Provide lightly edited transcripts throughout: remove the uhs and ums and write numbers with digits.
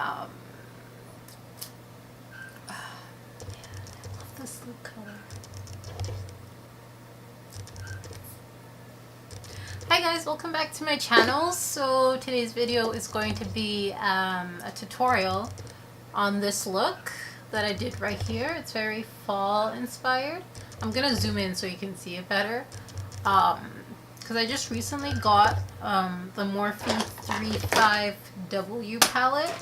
Um, I love this blue color. Hi guys, welcome back to my channel. So today's video is going to be a tutorial on this look that I did right here. It's very fall inspired. I'm gonna zoom in so you can see it better. Because I just recently got the Morphe 35W palette,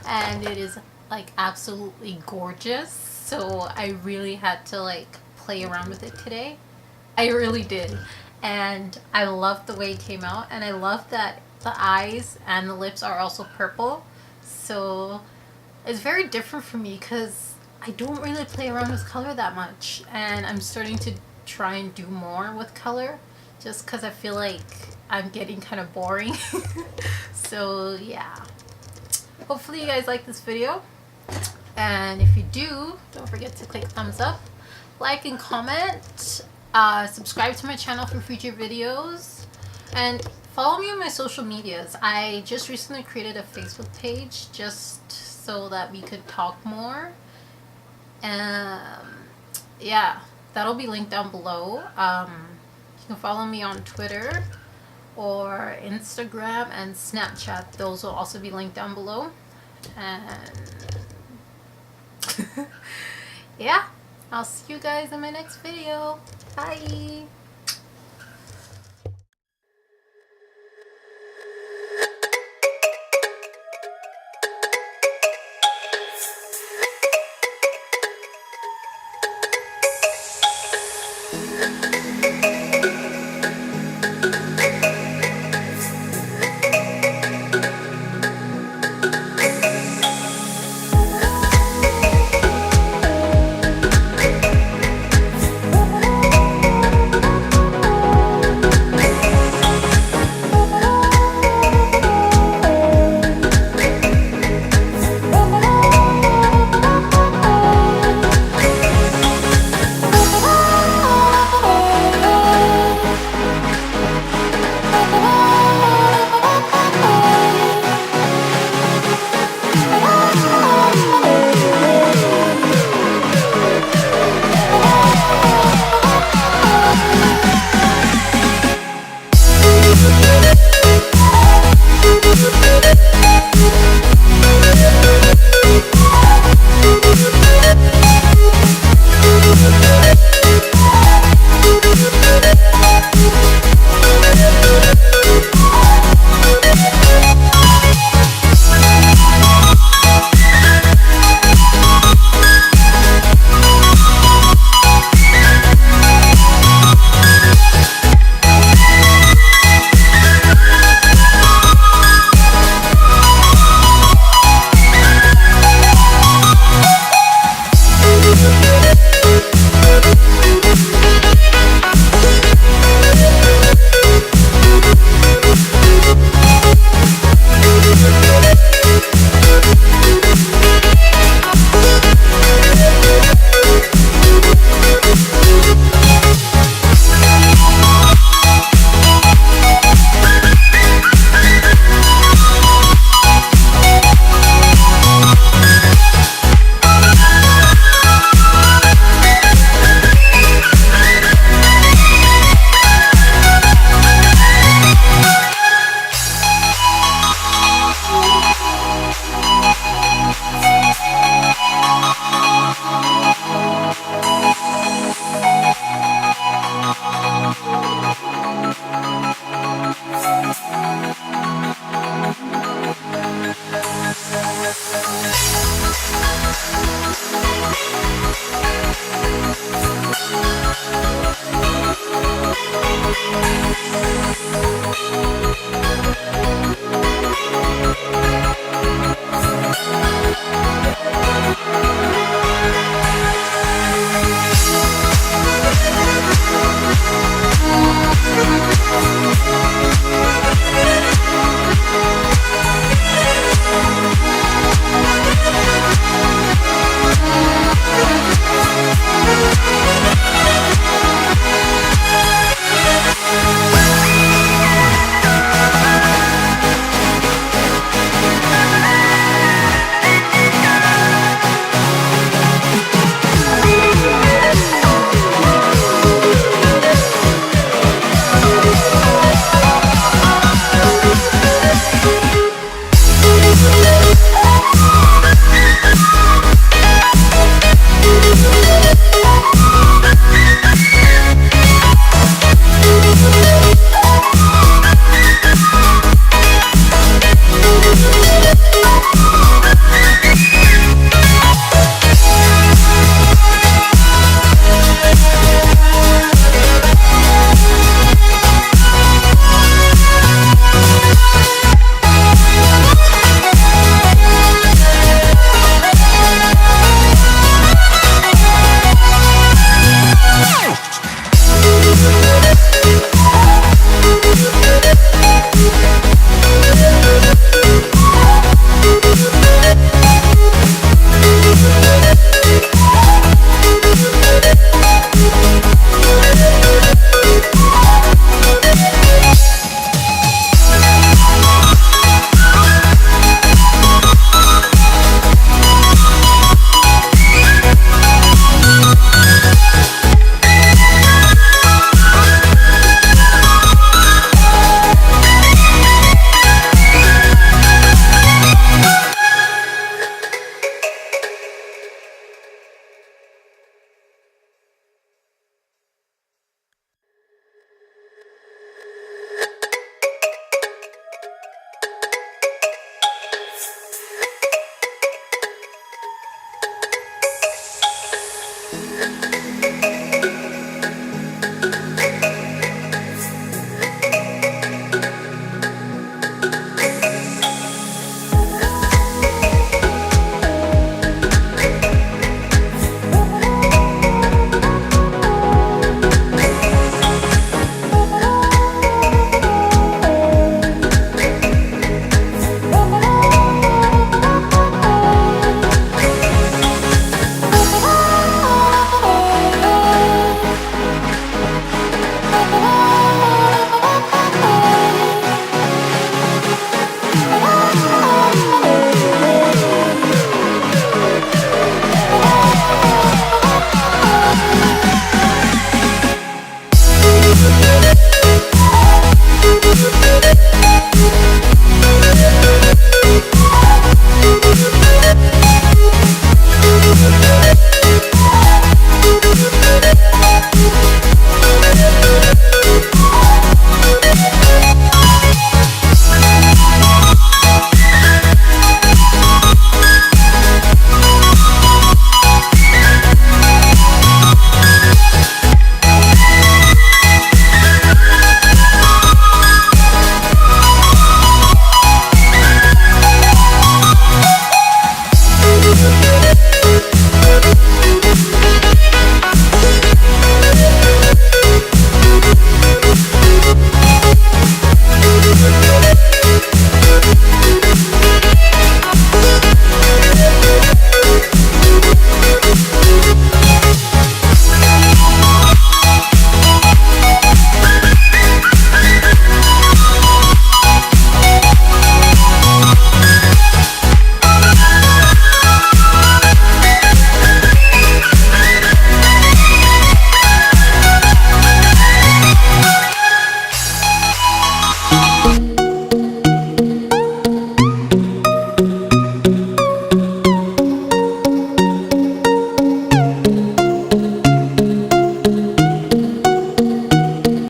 and it is like absolutely gorgeous. So I really had to like play around with it today. I really did. And I love the way it came out, and I love that the eyes and the lips are also purple. So it's very different for me because I don't really play around with color that much, and I'm starting to try and do more with color just because I feel like I'm getting kind of boring. So yeah, hopefully you guys like this video, and if you do, don't forget to click thumbs up, like and comment. Subscribe to my channel for future videos, and follow me on my social medias. I just recently created a Facebook page just so that we could talk more. Yeah, that'll be linked down below. You can follow me on Twitter or Instagram and Snapchat. Those will also be linked down below. And yeah, I'll see you guys in my next video. Bye!